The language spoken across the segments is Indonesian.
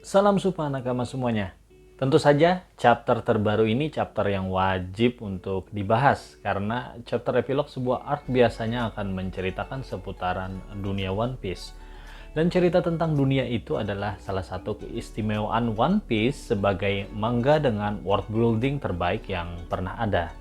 Salam Supa nakama semuanya. Tentu saja chapter terbaru ini chapter yang wajib untuk dibahas karena chapter epilog sebuah arc biasanya akan menceritakan seputaran dunia One Piece. Dan cerita tentang dunia itu adalah salah satu keistimewaan One Piece sebagai manga dengan world building terbaik yang pernah ada.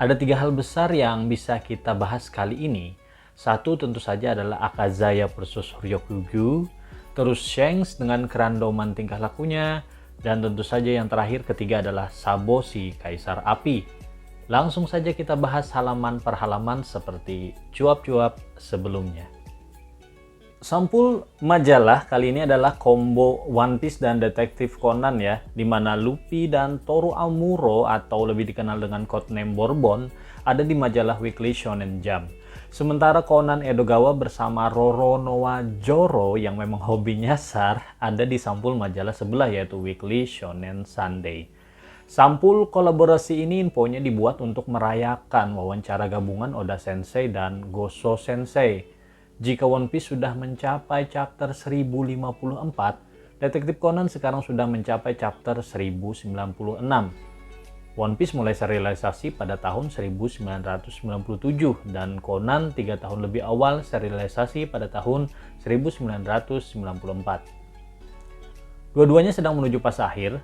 Ada 3 hal besar yang bisa kita bahas kali ini. Satu tentu saja adalah Akazaya versus Ryokugyu, terus Shanks dengan kerandoman tingkah lakunya, dan tentu saja yang terakhir ketiga adalah Sabo si Kaisar Api. Langsung saja kita bahas halaman per halaman seperti cuap-cuap sebelumnya. Sampul majalah kali ini adalah combo One Piece dan Detektif Conan ya, di mana Luffy dan Toru Amuro atau lebih dikenal dengan codename Bourbon ada di majalah Weekly Shonen Jump. Sementara Conan Edogawa bersama Roronoa Joro yang memang hobi nyasar ada di sampul majalah sebelah yaitu Weekly Shonen Sunday. Sampul kolaborasi ini infonya dibuat untuk merayakan wawancara gabungan Oda Sensei dan Goso Sensei. Jika One Piece sudah mencapai chapter 1054, Detektif Conan sekarang sudah mencapai chapter 1096. One Piece mulai serialisasi pada tahun 1997 dan Conan 3 tahun lebih awal serialisasi pada tahun 1994. Dua-duanya sedang menuju pas akhir,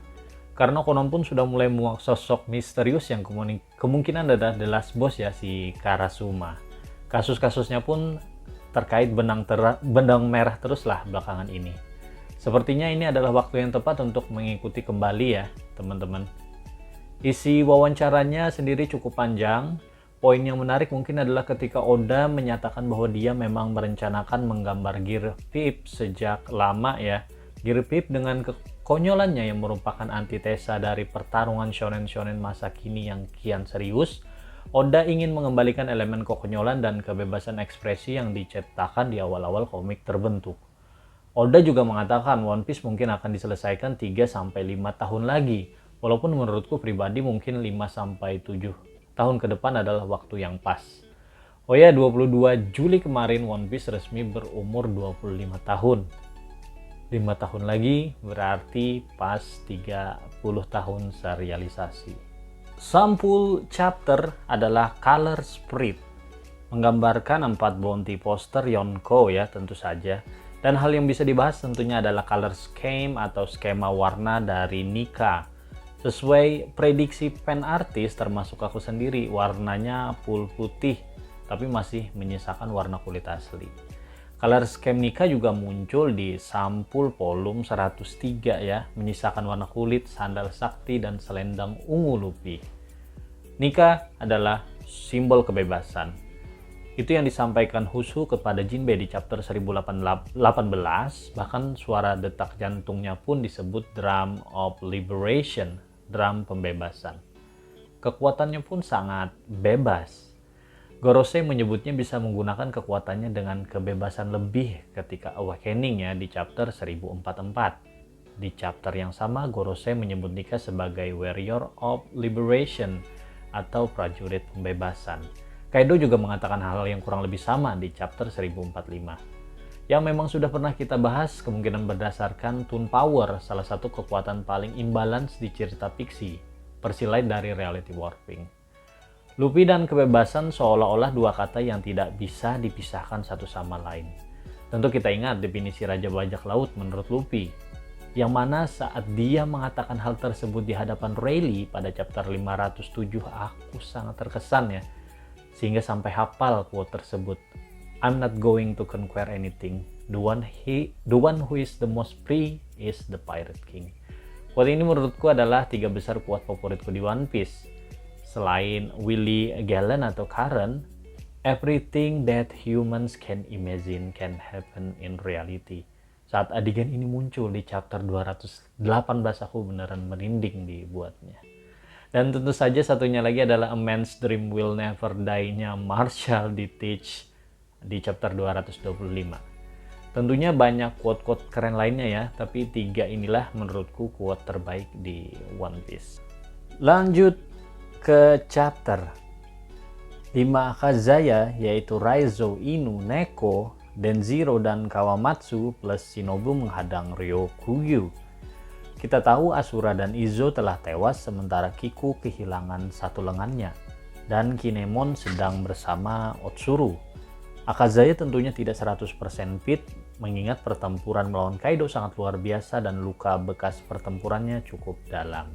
karena Conan pun sudah mulai muak sosok misterius yang kemungkinan adalah The Last Boss ya, si Karasuma. Kasus-kasusnya pun terkait benang merah teruslah belakangan ini. Sepertinya ini adalah waktu yang tepat untuk mengikuti kembali ya teman-teman. Isi wawancaranya sendiri cukup panjang. Poin yang menarik mungkin adalah ketika Oda menyatakan bahwa dia memang merencanakan menggambar Gear 5 sejak lama ya. Gear 5 dengan kekonyolannya yang merupakan antitesa dari pertarungan shonen-shonen masa kini yang kian serius, Oda ingin mengembalikan elemen kekonyolan dan kebebasan ekspresi yang diciptakan di awal-awal komik terbentuk. Oda juga mengatakan One Piece mungkin akan diselesaikan 3-5 tahun lagi, walaupun menurutku pribadi mungkin 5-7 tahun ke depan adalah waktu yang pas. Oh ya, 22 Juli kemarin One Piece resmi berumur 25 tahun. 5 tahun lagi berarti pas 30 tahun serialisasi. Sampul chapter adalah Color Sprite, menggambarkan 4 bounty poster Yonko ya tentu saja. Dan hal yang bisa dibahas tentunya adalah color scheme atau skema warna dari Nika. Sesuai prediksi pen artis termasuk aku sendiri, warnanya full putih tapi masih menyisakan warna kulit asli. Color scheme Nika juga muncul di sampul volume 103 ya, menyisakan warna kulit, sandal sakti, dan selendang ungu Luffy. Nika adalah simbol kebebasan. Itu yang disampaikan Husu kepada Jinbe di chapter 1018, bahkan suara detak jantungnya pun disebut Drum of Liberation, drum pembebasan. Kekuatannya pun sangat bebas. Gorosei menyebutnya bisa menggunakan kekuatannya dengan kebebasan lebih ketika awakening ya di chapter 1044. Di chapter yang sama, Gorosei menyebut Nika sebagai Warrior of Liberation atau prajurit pembebasan. Kaido juga mengatakan hal yang kurang lebih sama di chapter 1045. Yang memang sudah pernah kita bahas kemungkinan berdasarkan Toon Power, salah satu kekuatan paling imbalance di cerita fiksi, persilain dari reality warping. Luffy dan kebebasan seolah-olah dua kata yang tidak bisa dipisahkan satu sama lain. Tentu kita ingat definisi Raja Bajak Laut menurut Luffy, yang mana saat dia mengatakan hal tersebut di hadapan Rayleigh pada chapter 507 aku sangat terkesan ya, sehingga sampai hafal quote tersebut. I'm not going to conquer anything. The one who is the most free is the Pirate King. Quote ini menurutku adalah 3 besar quote favoritku di One Piece. Selain Willie Gallen atau Karen, everything that humans can imagine can happen in reality. Saat adegan ini muncul di chapter 218 aku beneran merinding dibuatnya. Dan tentu saja satunya lagi adalah A Man's Dream Will Never Die-nya Marshall di Teach di chapter 225. Tentunya banyak quote-quote keren lainnya ya, tapi 3 inilah menurutku quote terbaik di One Piece. Lanjut ke chapter 5 Akazaya, yaitu Raizo, Inu, Neko, Denziro, dan Kawamatsu plus Shinobu menghadang Ryokugyu. Kita tahu Asura dan Izo telah tewas sementara Kiku kehilangan satu lengannya dan Kinemon sedang bersama Otsuru. Akazaya tentunya tidak 100% fit mengingat pertempuran melawan Kaido sangat luar biasa dan luka bekas pertempurannya cukup dalam.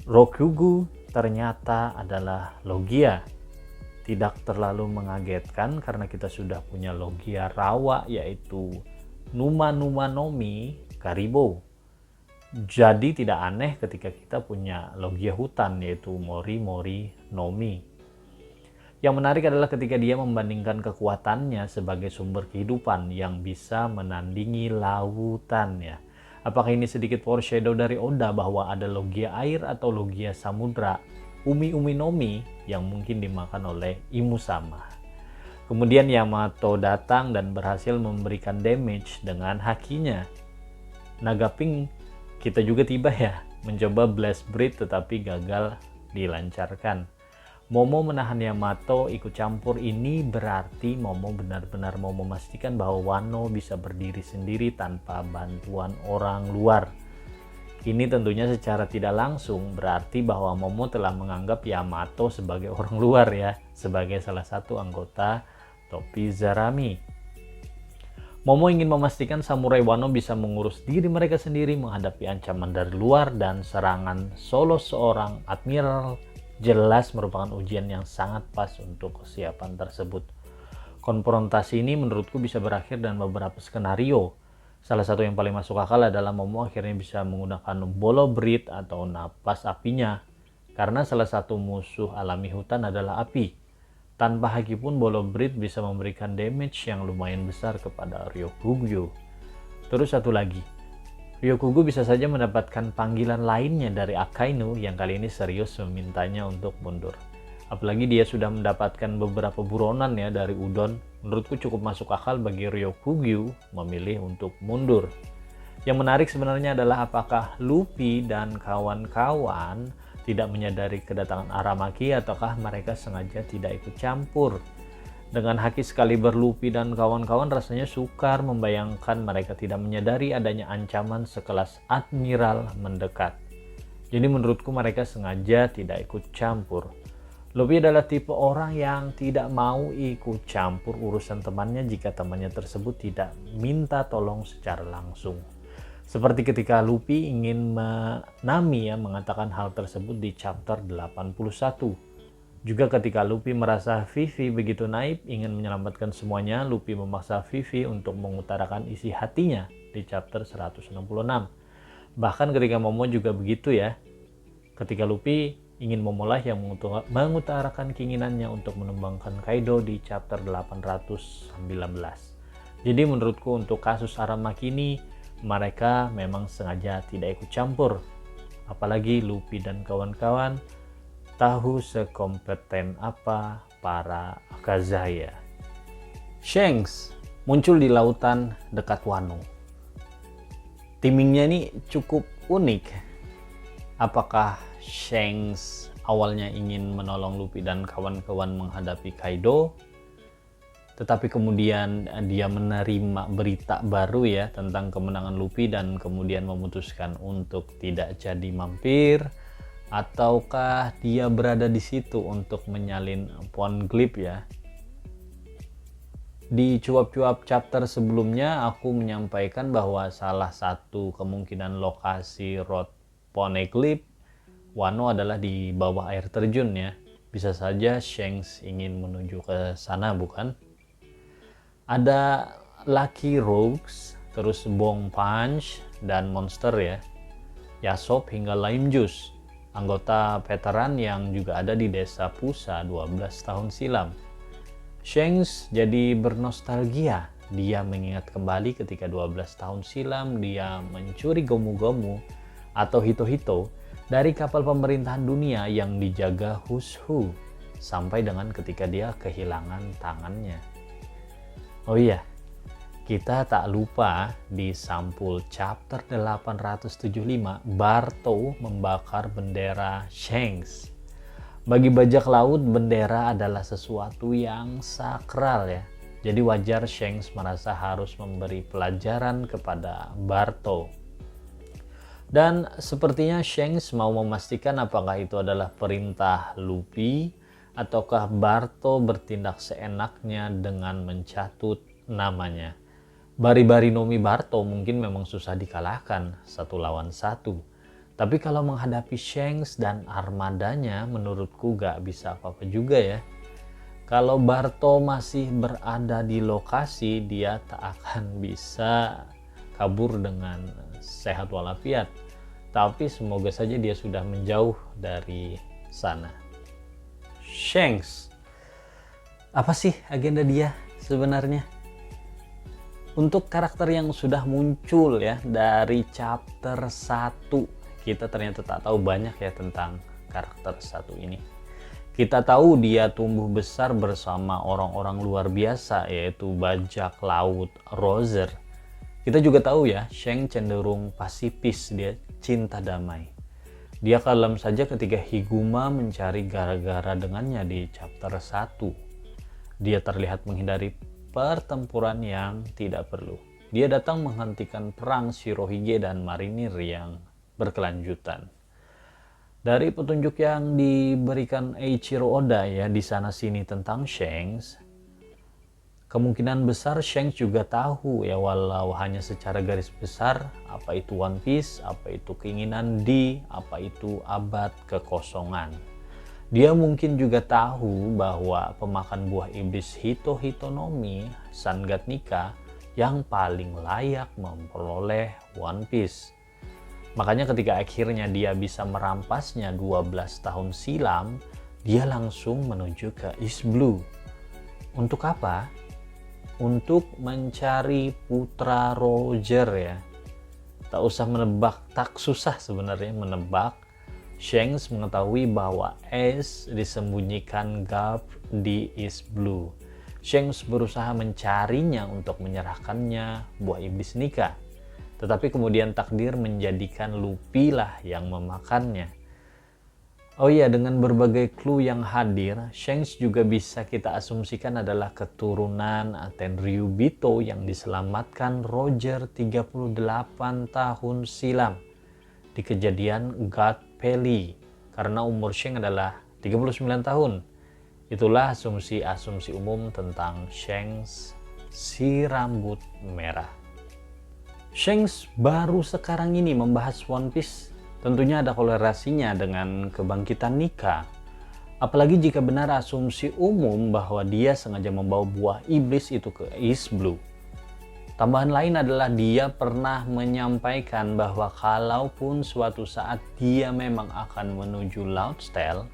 Rokugu ternyata adalah Logia. Tidak terlalu mengagetkan karena kita sudah punya Logia rawa yaitu Numa Numa Nomi Karibo. Jadi tidak aneh ketika kita punya Logia hutan yaitu Mori Mori Nomi. Yang menarik adalah ketika dia membandingkan kekuatannya sebagai sumber kehidupan yang bisa menandingi lautan ya. Apakah ini sedikit foreshadow dari Oda bahwa ada Logia air atau Logia samudra Umi Umi Nomi yang mungkin dimakan oleh Imusama. Kemudian Yamato datang dan berhasil memberikan damage dengan hakinya. Naga Pink kita juga tiba ya, mencoba Blast Breath tetapi gagal dilancarkan. Momo menahan Yamato ikut campur ini berarti Momo benar-benar mau memastikan bahwa Wano bisa berdiri sendiri tanpa bantuan orang luar. Ini tentunya secara tidak langsung berarti bahwa Momo telah menganggap Yamato sebagai orang luar ya, sebagai salah satu anggota Topi Zarami. Momo ingin memastikan samurai Wano bisa mengurus diri mereka sendiri menghadapi ancaman dari luar dan serangan solo seorang admiral jelas merupakan ujian yang sangat pas untuk kesiapan tersebut. Konfrontasi ini menurutku bisa berakhir dengan beberapa skenario. Salah satu yang paling masuk akal adalah Momo akhirnya bisa menggunakan bolo breath atau napas apinya karena salah satu musuh alami hutan adalah api. Tanpa haki pun bolo breath bisa memberikan damage yang lumayan besar kepada Ryokugyu. Terus satu lagi, Ryokugyu bisa saja mendapatkan panggilan lainnya dari Akainu yang kali ini serius memintanya untuk mundur. Apalagi dia sudah mendapatkan beberapa buronan ya dari Udon. Menurutku cukup masuk akal bagi Ryokugyu memilih untuk mundur. Yang menarik sebenarnya adalah apakah Luffy dan kawan-kawan tidak menyadari kedatangan Aramaki ataukah mereka sengaja tidak ikut campur. Dengan haki sekali berlupi dan kawan-kawan rasanya sukar membayangkan mereka tidak menyadari adanya ancaman sekelas admiral mendekat. Jadi menurutku mereka sengaja tidak ikut campur. Luffy adalah tipe orang yang tidak mau ikut campur urusan temannya jika temannya tersebut tidak minta tolong secara langsung. Seperti ketika Luffy ingin Nami ya mengatakan hal tersebut di chapter 81. Juga ketika Luffy merasa Vivi begitu naif ingin menyelamatkan semuanya, Luffy memaksa Vivi untuk mengutarakan isi hatinya di chapter 166. Bahkan ketika Momo juga begitu ya. Ketika Luffy ingin Momolah yang mengutarakan keinginannya untuk menumbangkan Kaido di chapter 819. Jadi menurutku untuk kasus Aramaki ini mereka memang sengaja tidak ikut campur. Apalagi Luffy dan kawan-kawan tahu sekompeten apa para Akazaya. Shanks muncul di lautan dekat Wano. Timingnya ini cukup unik. Apakah Shanks awalnya ingin menolong Luffy dan kawan-kawan menghadapi Kaido, tetapi kemudian dia menerima berita baru ya tentang kemenangan Luffy dan kemudian memutuskan untuk tidak jadi mampir, ataukah dia berada di situ untuk menyalin Poneglyph ya. Di cuap-cuap chapter sebelumnya aku menyampaikan bahwa salah satu kemungkinan lokasi Road Poneglyph Wano adalah di bawah air terjun ya. Bisa saja Shanks ingin menuju ke sana bukan? Ada Lucky Rogues, terus Bong Punch dan Monster ya. Yasop hingga Lime Juice, anggota veteran yang juga ada di desa Pusa 12 tahun silam. Shanks jadi bernostalgia. Dia mengingat kembali ketika 12 tahun silam dia mencuri gomu-gomu atau hito-hito dari kapal pemerintahan dunia yang dijaga Hushu sampai dengan ketika dia kehilangan tangannya. Oh iya, kita tak lupa di sampul chapter 875 Barto membakar bendera Shanks. Bagi bajak laut, bendera adalah sesuatu yang sakral ya. Jadi wajar Shanks merasa harus memberi pelajaran kepada Barto. Dan sepertinya Shanks mau memastikan apakah itu adalah perintah Luffy ataukah Barto bertindak seenaknya dengan mencatut namanya. Bari-bari Nomi Barto mungkin memang susah dikalahkan 1 lawan 1. Tapi kalau menghadapi Shanks dan armadanya menurutku gak bisa apa-apa juga ya. Kalau Barto masih berada di lokasi, dia tak akan bisa kabur dengan sehat walafiat. Tapi semoga saja dia sudah menjauh dari sana. Shanks, apa sih agenda dia sebenarnya? Untuk karakter yang sudah muncul ya dari chapter 1, kita ternyata tak tahu banyak ya tentang karakter 1 ini. Kita tahu dia tumbuh besar bersama orang-orang luar biasa yaitu bajak laut Roger. Kita juga tahu ya, Shanks cenderung pasifis, dia cinta damai. Dia kalem saja ketika Higuma mencari gara-gara dengannya di chapter 1. Dia terlihat menghindari pertempuran yang tidak perlu. Dia datang menghentikan perang Shirohige dan marinir yang berkelanjutan. Dari petunjuk yang diberikan Eiichiro Oda ya di sana sini tentang Shanks, kemungkinan besar Shanks juga tahu ya walau hanya secara garis besar apa itu One Piece, apa itu keinginan D, apa itu abad kekosongan. Dia mungkin juga tahu bahwa pemakan buah iblis Hito Hitonomi Sangatnika yang paling layak memperoleh One Piece. Makanya ketika akhirnya dia bisa merampasnya 12 tahun silam, dia langsung menuju ke East Blue. Untuk apa? Untuk mencari putra Roger ya. Tak usah menebak, tak susah sebenarnya menebak. Shanks mengetahui bahwa Ace disembunyikan Garp di East Blue. Shanks berusaha mencarinya untuk menyerahkannya buah iblis Nika. Tetapi kemudian takdir menjadikan Luffy lah yang memakannya. Oh iya, dengan berbagai clue yang hadir, Shanks juga bisa kita asumsikan adalah keturunan Tenryubito yang diselamatkan Roger 38 tahun silam di kejadian God Valley karena umur Shanks adalah 39 tahun. Itulah asumsi-asumsi umum tentang Shanks si rambut merah. Shanks baru sekarang ini membahas One Piece, tentunya ada korelasinya dengan kebangkitan Nika. Apalagi jika benar asumsi umum bahwa dia sengaja membawa buah iblis itu ke East Blue. Tambahan lain adalah dia pernah menyampaikan bahwa kalaupun suatu saat dia memang akan menuju Loudstyle,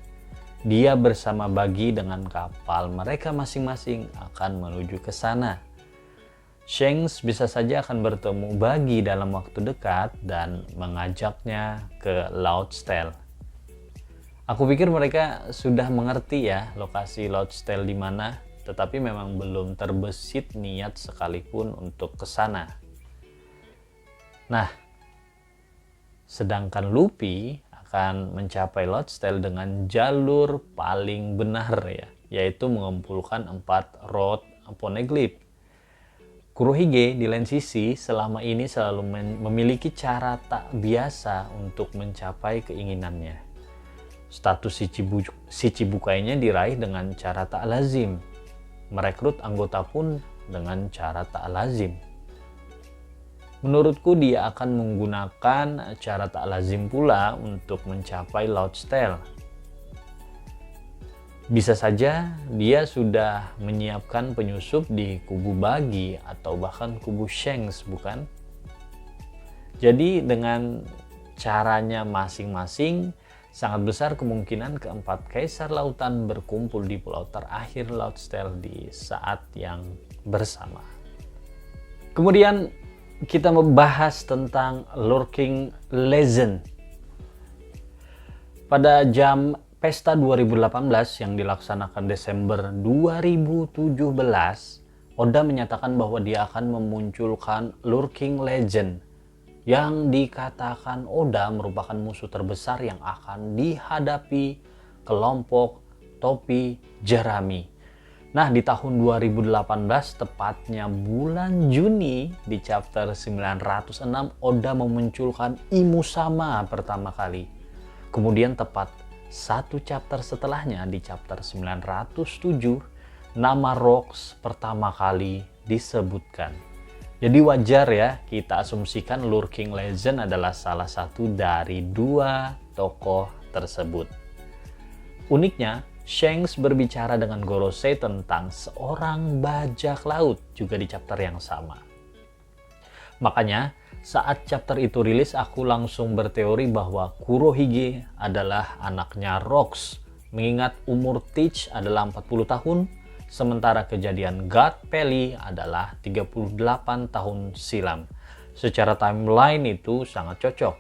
dia bersama Buggy dengan kapal mereka masing-masing akan menuju ke sana. Shanks bisa saja akan bertemu Buggy dalam waktu dekat dan mengajaknya ke Loudstyle. Aku pikir mereka sudah mengerti ya lokasi Loudstyle di mana, tetapi memang belum terbesit niat sekalipun untuk ke sana. Nah, sedangkan Luffy akan mencapai Loudstyle dengan jalur paling benar ya, yaitu mengumpulkan 4 Road Poneglyph. Kurohige di lain sisi selama ini selalu memiliki cara tak biasa untuk mencapai keinginannya. Status Shichibukainya diraih dengan cara tak lazim. Merekrut anggota pun dengan cara tak lazim. Menurutku dia akan menggunakan cara tak lazim pula untuk mencapai Loudstyle. Bisa saja dia sudah menyiapkan penyusup di kubu Buggy atau bahkan kubu Shanks, bukan? Jadi dengan caranya masing-masing, sangat besar kemungkinan keempat kaisar lautan berkumpul di pulau terakhir Loudstyle di saat yang bersama. Kemudian kita membahas tentang Lurking Legend. Pada jam Pesta 2018 yang dilaksanakan Desember 2017, Oda menyatakan bahwa dia akan memunculkan Lurking Legend yang dikatakan Oda merupakan musuh terbesar yang akan dihadapi kelompok topi jerami. Nah, di tahun 2018, tepatnya bulan Juni, di chapter 906, Oda memunculkan Imusama pertama kali. Kemudian tepat satu chapter setelahnya, di chapter 907, nama Rocks pertama kali disebutkan. Jadi wajar ya kita asumsikan Lurking Legend adalah salah satu dari dua tokoh tersebut. Uniknya, Shanks berbicara dengan Gorosei tentang seorang bajak laut juga di chapter yang sama. Makanya, saat chapter itu rilis, aku langsung berteori bahwa Kurohige adalah anaknya Rocks, mengingat umur Teach adalah 40 tahun, sementara kejadian God Peli adalah 38 tahun silam. Secara timeline itu sangat cocok.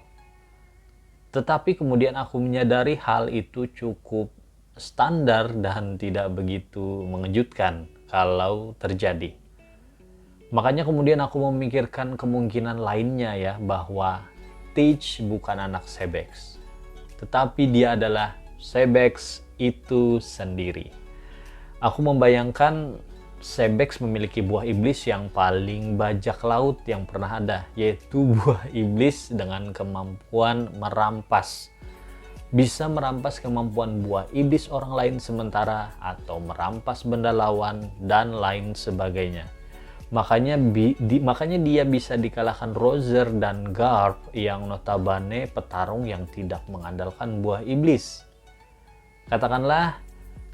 Tetapi kemudian aku menyadari hal itu cukup standar dan tidak begitu mengejutkan kalau terjadi. Makanya kemudian aku memikirkan kemungkinan lainnya ya, bahwa Teach bukan anak Sebex, tetapi dia adalah Sebex itu sendiri. Aku membayangkan Sebex memiliki buah iblis yang paling bajak laut yang pernah ada, yaitu buah iblis dengan kemampuan merampas. Bisa merampas kemampuan buah iblis orang lain sementara, atau merampas benda lawan, dan lain sebagainya. Makanya dia bisa dikalahkan Roger dan Garp yang notabene petarung yang tidak mengandalkan buah iblis. Katakanlah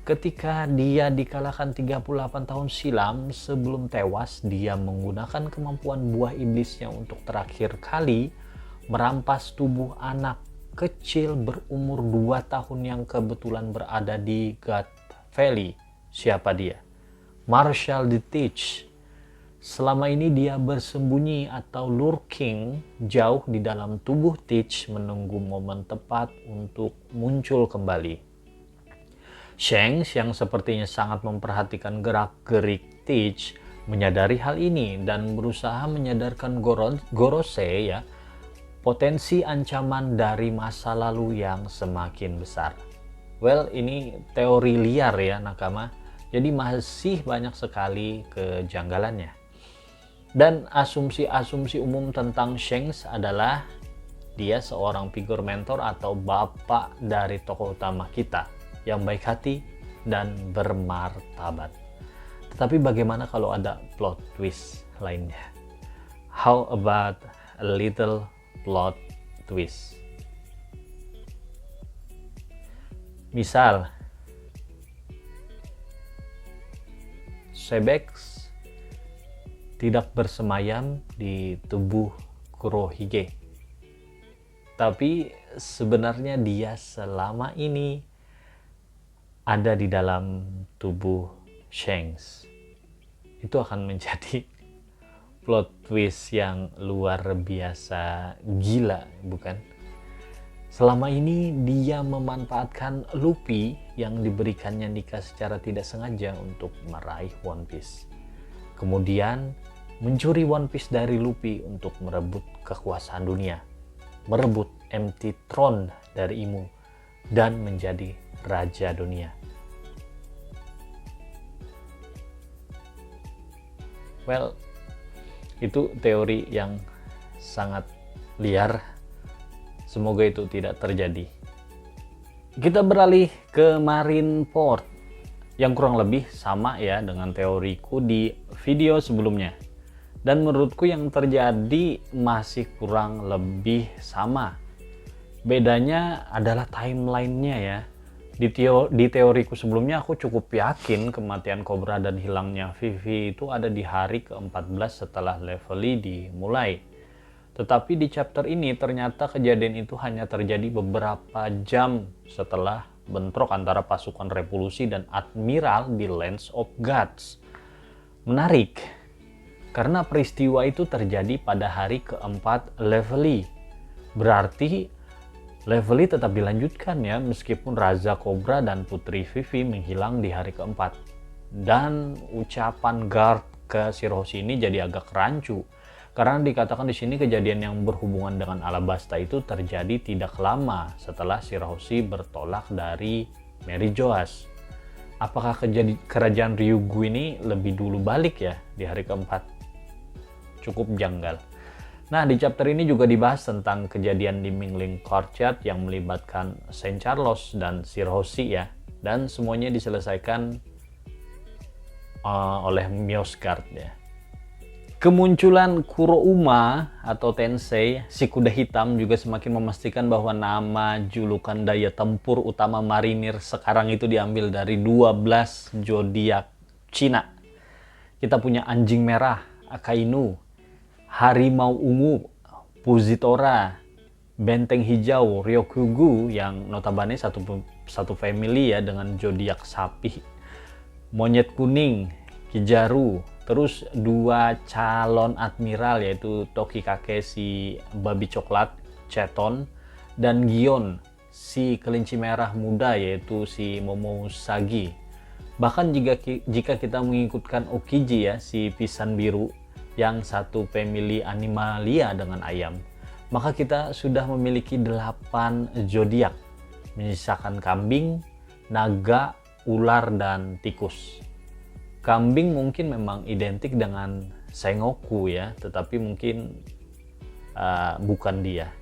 ketika dia dikalahkan 38 tahun silam, sebelum tewas dia menggunakan kemampuan buah iblisnya untuk terakhir kali merampas tubuh anak kecil berumur 2 tahun yang kebetulan berada di God Valley. Siapa dia? Marshall the Teach. Selama ini dia bersembunyi atau lurking jauh di dalam tubuh Teach, menunggu momen tepat untuk muncul kembali. Shanks yang sepertinya sangat memperhatikan gerak-gerik Teach menyadari hal ini dan berusaha menyadarkan Gorosei ya, potensi ancaman dari masa lalu yang semakin besar. Well, ini teori liar ya nakama, jadi masih banyak sekali kejanggalannya. Dan asumsi-asumsi umum tentang Shanks adalah dia seorang figur mentor atau bapak dari tokoh utama kita yang baik hati dan bermartabat. Tetapi bagaimana kalau ada plot twist lainnya? How about a little plot twist? Misal, Sebex tidak bersemayam di tubuh Kurohige, tapi sebenarnya dia selama ini ada di dalam tubuh Shanks. Itu akan menjadi plot twist yang luar biasa gila, bukan? Selama ini dia memanfaatkan Luffy yang diberikannya Nika secara tidak sengaja untuk meraih One Piece. Kemudian mencuri One Piece dari Luffy untuk merebut kekuasaan dunia, merebut Empty Throne dari Imu, dan menjadi raja dunia. Well, itu teori yang sangat liar. Semoga itu tidak terjadi. Kita beralih ke Marineford yang kurang lebih sama ya dengan teoriku di video sebelumnya. Dan menurutku yang terjadi masih kurang lebih sama. Bedanya adalah timelinenya ya. Di teoriku sebelumnya aku cukup yakin kematian Cobra dan hilangnya Vivi itu ada di hari ke-14 setelah Levelly dimulai. Tetapi di chapter ini ternyata kejadian itu hanya terjadi beberapa jam setelah bentrok antara pasukan revolusi dan admiral di Lands of Gods. Menarik, karena peristiwa itu terjadi pada hari keempat Levelly. Berarti Levelly tetap dilanjutkan ya, meskipun Raza Cobra dan Putri Vivi menghilang di hari keempat. Dan ucapan Garp ke Shirahoshi ini jadi agak rancu. Karena dikatakan di sini kejadian yang berhubungan dengan Alabasta itu terjadi tidak lama setelah Shirahoshi bertolak dari Mary Joas. Apakah kerajaan Ryugu ini lebih dulu balik ya di hari keempat? Cukup janggal. Nah, di chapter ini juga dibahas tentang kejadian di Mingling Courtyard yang melibatkan Saint Charles dan Sir Hoshi ya. Dan semuanya diselesaikan oleh Mjosgard ya. Kemunculan Kurouma atau Tensei, si kuda hitam, juga semakin memastikan bahwa nama julukan daya tempur utama marinir sekarang itu diambil dari 12 zodiak Cina. Kita punya anjing merah, Akainu, harimau ungu, Fujitora, benteng hijau, Ryokugu yang notabene satu family ya dengan zodiak sapi, monyet kuning, Kijaru, terus 2 calon admiral yaitu Tokikake si babi coklat, Cheton, dan Gion si kelinci merah muda yaitu si Momosagi. Bahkan jika kita mengikutkan Okiji ya si pisan biru yang satu family animalia dengan ayam, maka kita sudah memiliki 8 zodiak, menyisakan kambing, naga, ular, dan tikus. Kambing mungkin memang identik dengan Sengoku ya, tetapi mungkin bukan dia.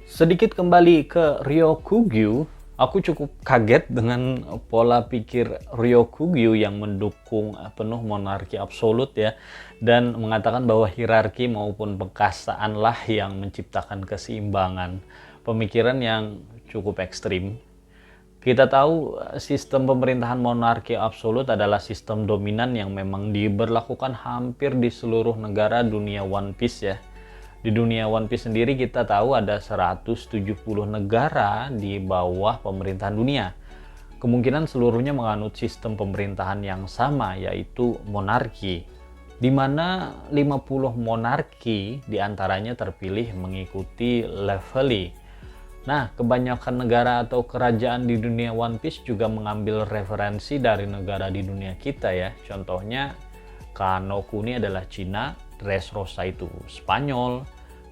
Sedikit kembali ke Ryokugyu, aku cukup kaget dengan pola pikir Ryokugyu yang mendukung penuh monarki absolut ya, dan mengatakan bahwa hierarki maupun pekastaan lah yang menciptakan keseimbangan. Pemikiran yang cukup ekstrim. Kita tahu sistem pemerintahan monarki absolut adalah sistem dominan yang memang diberlakukan hampir di seluruh negara dunia One Piece ya. Di dunia One Piece sendiri kita tahu ada 170 negara di bawah pemerintahan dunia. Kemungkinan seluruhnya menganut sistem pemerintahan yang sama yaitu monarki. Di mana 50 monarki diantaranya terpilih mengikuti leveling. Nah, kebanyakan negara atau kerajaan di dunia One Piece juga mengambil referensi dari negara di dunia kita ya. Contohnya, Kano Kuni adalah Cina, Dressrosa itu Spanyol,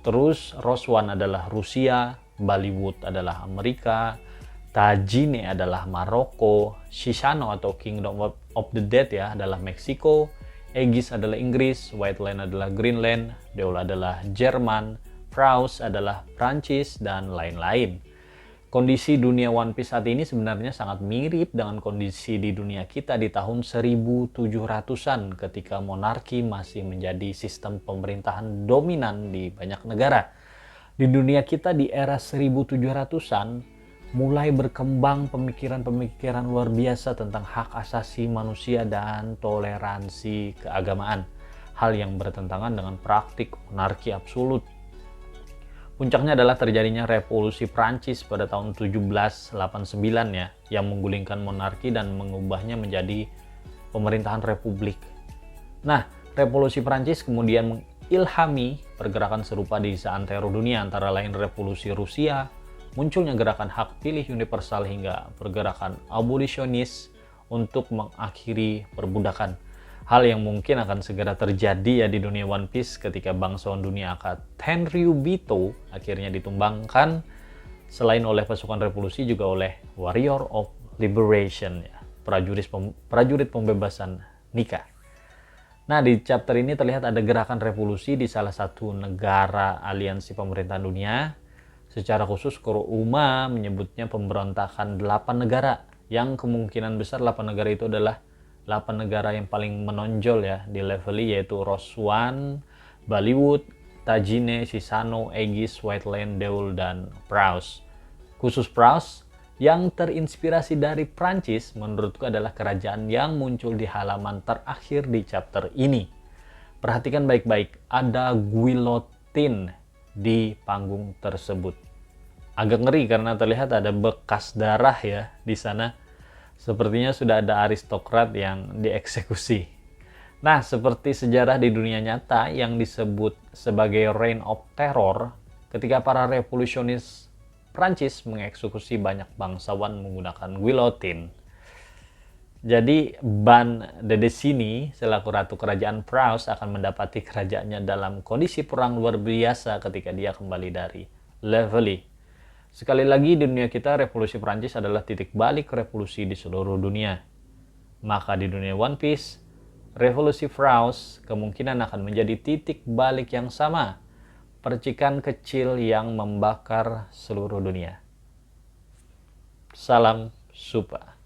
terus Roswan adalah Rusia, Bollywood adalah Amerika, Tajine adalah Maroko, Shisano atau Kingdom of the Dead ya adalah Meksiko, Aegis adalah Inggris, White Land adalah Greenland, Deol adalah Jerman, Praus adalah Prancis, dan lain-lain. Kondisi dunia One Piece saat ini sebenarnya sangat mirip dengan kondisi di dunia kita di tahun 1700-an ketika monarki masih menjadi sistem pemerintahan dominan di banyak negara. Di dunia kita di era 1700-an mulai berkembang pemikiran-pemikiran luar biasa tentang hak asasi manusia dan toleransi keagamaan. Hal yang bertentangan dengan praktik monarki absolut. Puncaknya adalah terjadinya revolusi Prancis pada tahun 1789 ya, yang menggulingkan monarki dan mengubahnya menjadi pemerintahan republik. Nah, revolusi Prancis kemudian mengilhami pergerakan serupa di seantero dunia, antara lain revolusi Rusia, munculnya gerakan hak pilih universal hingga pergerakan abolisionis untuk mengakhiri perbudakan. Hal yang mungkin akan segera terjadi ya di dunia One Piece ketika bangsawan dunia akad Tenryubito akhirnya ditumbangkan, selain oleh pasukan revolusi juga oleh Warrior of Liberation ya, prajurit pembebasan Nika. Nah, di chapter ini terlihat ada gerakan revolusi di salah satu negara aliansi pemerintahan dunia. Secara khusus Kurouma menyebutnya pemberontakan 8 negara, yang kemungkinan besar 8 negara itu adalah 8 negara yang paling menonjol ya di level yaitu Roswan, Bollywood, Tajine, Shisano, Aegis, White Land, Deol, dan Praus. Khusus Praus yang terinspirasi dari Prancis menurutku adalah kerajaan yang muncul di halaman terakhir di chapter ini. Perhatikan baik-baik, ada guillotine di panggung tersebut. Agak ngeri karena terlihat ada bekas darah ya di sana. Sepertinya sudah ada aristokrat yang dieksekusi. Nah, seperti sejarah di dunia nyata yang disebut sebagai Reign of Terror, ketika para revolusionis Prancis mengeksekusi banyak bangsawan menggunakan guillotine. Jadi, Ban de Desini selaku ratu kerajaan Praus akan mendapati kerajaannya dalam kondisi perang luar biasa ketika dia kembali dari Leveling. Sekali lagi di dunia kita, revolusi Prancis adalah titik balik revolusi di seluruh dunia. Maka di dunia One Piece, Revolusi Frost kemungkinan akan menjadi titik balik yang sama, percikan kecil yang membakar seluruh dunia. Salam Supa.